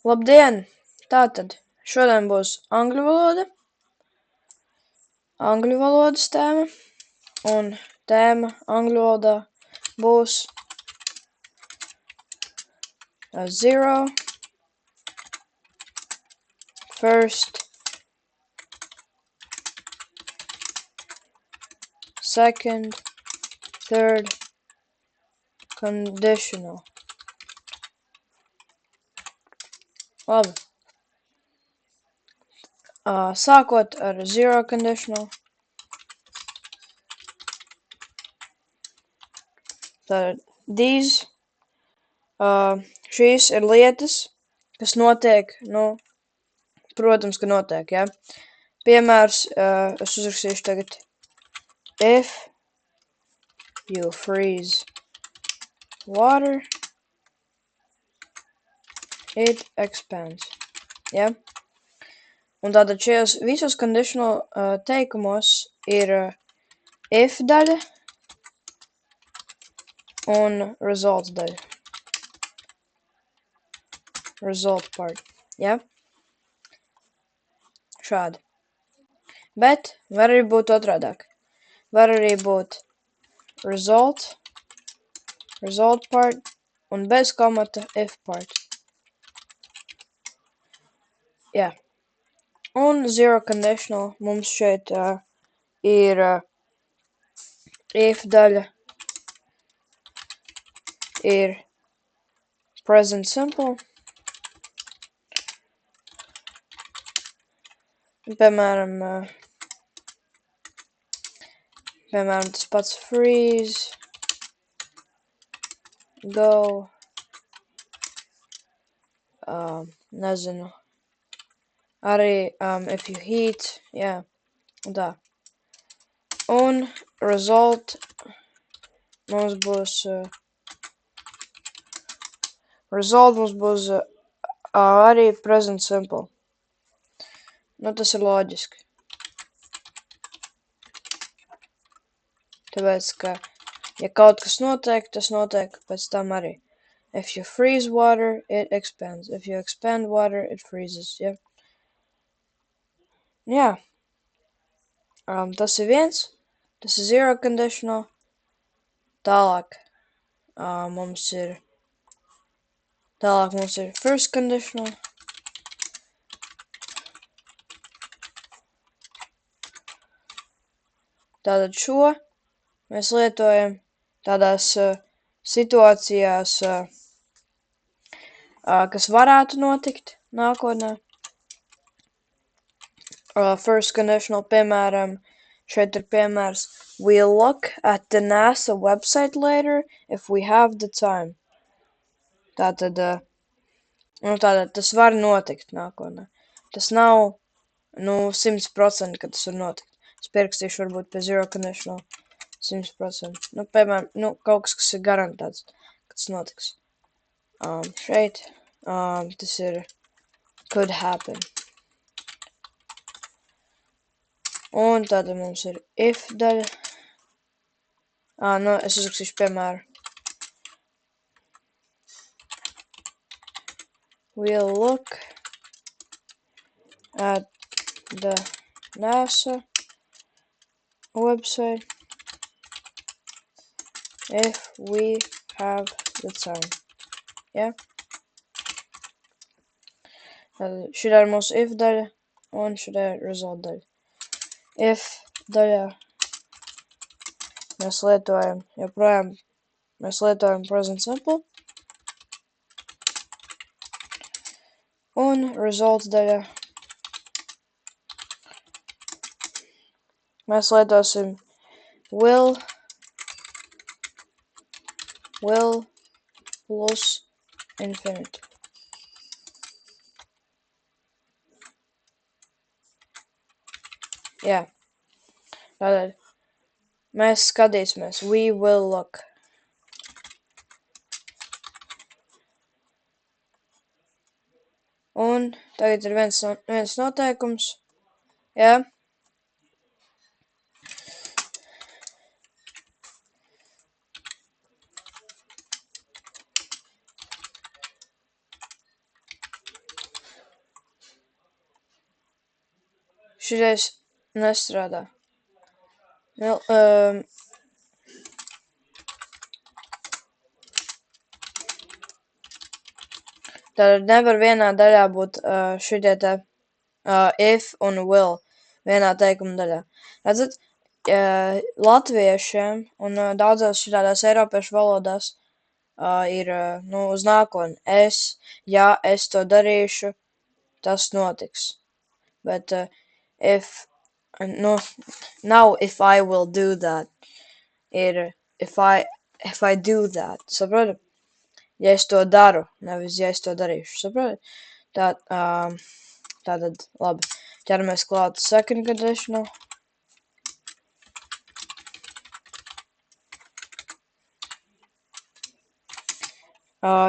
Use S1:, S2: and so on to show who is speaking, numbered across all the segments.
S1: Labdien! Tātad šodien būs angļu valoda, angļu valodas tēma, un tēma angļu valodā būs 0, first, second, third, conditional. Labi. Sākot ar 0 conditional. Tad these, šīs ir lietas, kas notiek, protams, ka notiek, ja. Piemērs, es uzrakstīšu tagad. If you freeze water, it expands, ja. Un tātad šajos visos conditional teikumos ir if daļa un results daļa. Result part, ja. Šādi. Bet var arī būt otrādāk. Var arī būt result part un bez komata if part. Jā. Un 0 conditional mums šeit ir if daļa, ir present simple. Piemēram, tas pats freeze, go, nezinu, arī if you heat, jā, un tā. Un result mums būs, arī present simple. Tas ir loģiski. Tāpēc, ka, ja kaut kas notiek, tas notiek pēc tam arī. If you freeze water, it expands. If you expand water, it freezes, ja? Jā. Tas ir viens. Tas ir 0 conditional. Tālāk mums ir first conditional. Tātad šo mēs lietojam tādās situācijās, kas varētu notikt nākotnē. First conditional, piemēram, šeit ir piemērs. We'll look at the NASA website later if we have the time. Tātad, tas var notikt nākotnē. Tas nav, 100%, ka tas var notikt. Es pierakstīšu varbūt pie 0 conditional 100%. Piemēram, kaut kas ir garantēts, ka tas notiks. Šeit, tas ir could happen. Un tātad mums ir if daļa. Es uzrakstīšu piemēru. We'll look at the NASA website if we have the time. Yeah? Šitā ir mūsu if daļa un šitā ir result daļa. If daļā mēs lietojam present simple. Un results daļā mēs lietosim will plus infinite. Jā. Tātad mēs skatīsimies. We will look. Un tagad ir viens noteikums. Jā. Šitais nestrādā. Nu, tad nevar vienā daļā būt šitie te if un will vienā teikuma daļā. Redzat, latviešiem un daudzās šitādās eiropiešu valodās ir uz nākotni. Ja es to darīšu, tas notiks. Bet nav if I will do that. Ir if I do that. Saprotat? Ja es to daru, nevis ja es to darīšu. Saprotat? Tātad, labi. Ķeramies klāt second conditional.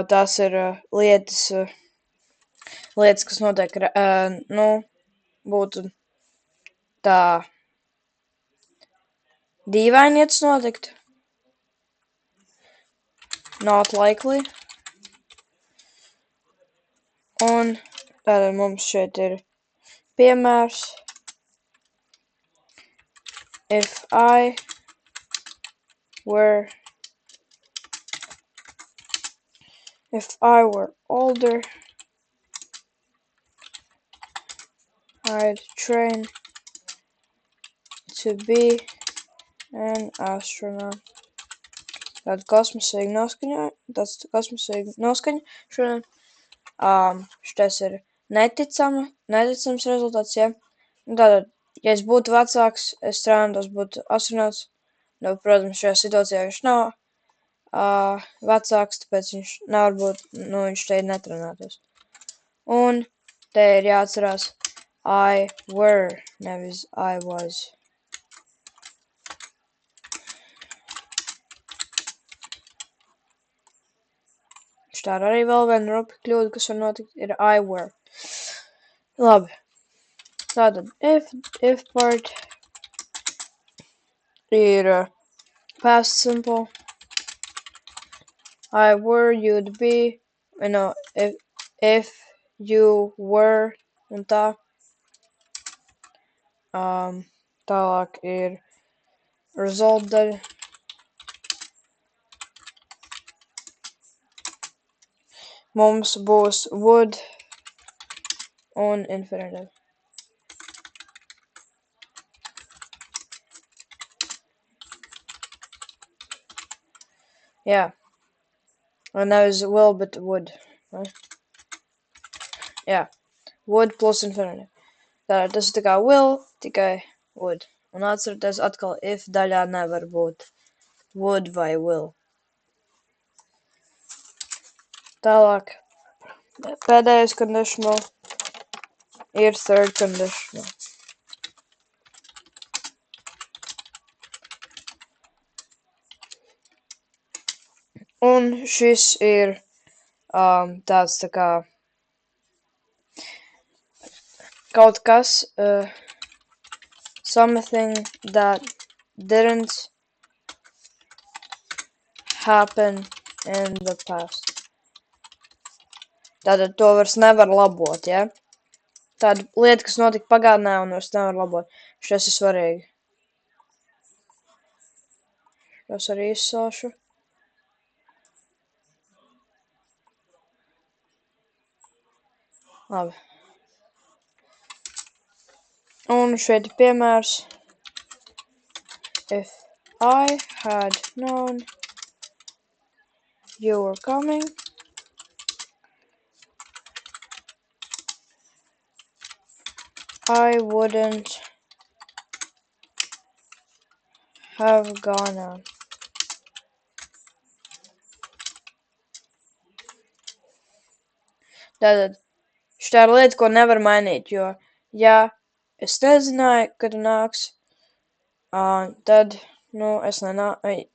S1: Tās ir lietas, kas notiek, būtu tā dīvaini, ja tas notikt. Not likely. Un tātad mums šeit ir piemērs. If I were older, I'd train to be an astronaut. Tāda kosmosīga noskaņa šodien. Šitais ir neticams rezultāts, ja. Tātad, ja es būtu vecāks, es strādātos būt astronauts. Nu, protams, šajā situācijā viņš nav vecāks, tāpēc viņš nevar būt, viņš te netrenētos. Un te ir jāatcerās I were, nevis I was. Tā ir arī vēl viena rupi kļūda, kas var notikt, ir I were. Labi. Tātad, if part ir past simple. I were, you'd be, if you were, un tā. Tālāk ir result daļa. Mums būs would un infinitive. Jā. Un nevis will, bet would. Vai? Jā. Would plus infinitive. Tātad tas ir tā kā will, tikai would. Un atcerieties atkal, if daļā nevar būt would vai will. Tālāk. Pēdējais conditional ir third conditional. Un šis ir tāds tā kā kaut kas, something that didn't happen in the past. Tātad to vairs nevar labot, ja? Tāda lieta, kas notika pagātnē un vairs nevar labot. Šis ir svarīgi. Es arī izsaušu. Labi. Un šeit ir piemērs. If I had known you were coming, I wouldn't have gone out. Tātad, šitā ir lieta, ko nevar mainīt, jo, ja es nezināju, kad tu nāks, tad,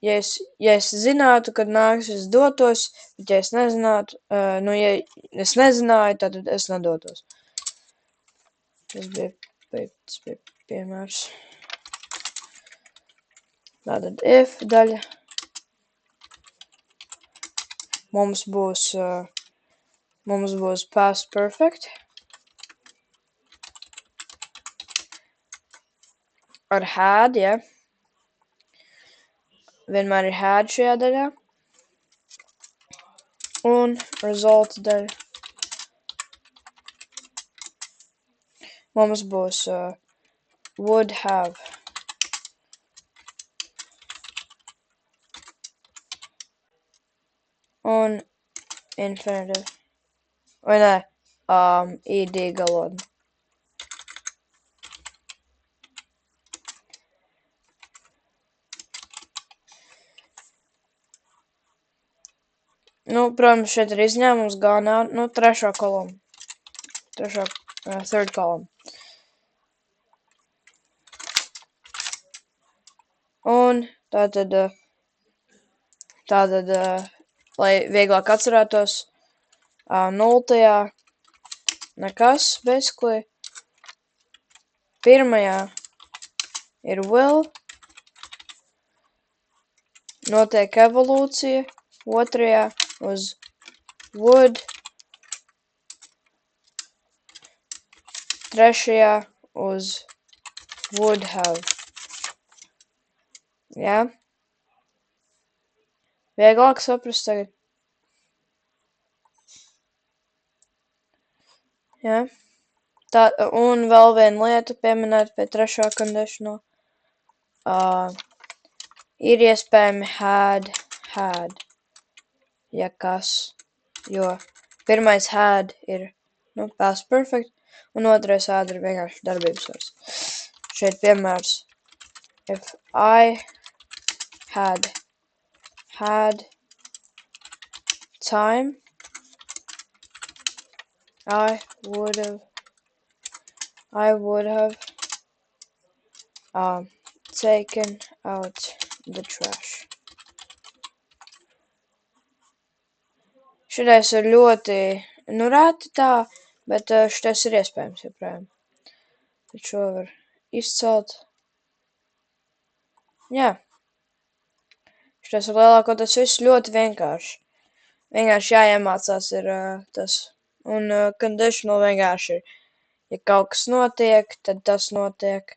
S1: es ja es zinātu, kad nāks, es dotos, bet ja es nezinātu, ja es nezināju, tad es nedotos. Tas bija piemērs. Tātad if daļa. Mums būs past perfect. ar had, ja. Vienmēr ir had šajā daļā. Un result daļa. Mums būs would have. Un infinitive. Vai nē? id galotne. Nu, protams, šeit ir izņēmums galvenā, nu, trešā kolumna. Third column. Un tātad, lai vieglāk atcerētos, nultajā nekas, basically. Pirmajā ir will, notiek evolūcija, otrajā uz would, trešajā uz would have. Jā? Vieglāk saprast tagad. Jā? Un vēl viena lieta pieminēt pie trešā conditional. Ir iespējami had, ja kas, jo pirmais had ir, past perfect, un otrais had ir vienkārši darbības vairs. Šeit piemērs, if I had time, I would have taken out the trash. Šitais ir ļoti, rēti tā, bet šitais ir iespējams joprojām. Tad šo var izcelt. Jā. Šitais ir lielākoties viss ļoti vienkārši. Vienkārši jāiemācās ir tas. Un conditional vienkārši ir, ja kaut kas notiek, tad tas notiek.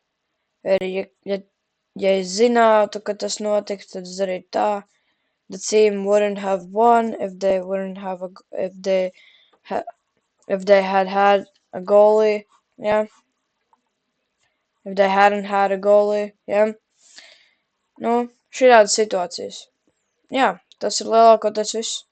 S1: Ja es zinātu, ka tas notiks, tad es darītu tā. The team wouldn't have won if they had a goalie, yeah. If they hadn't had a goalie, yeah. Nu, šādas situācijas. Jā, tas ir lielākoties viss.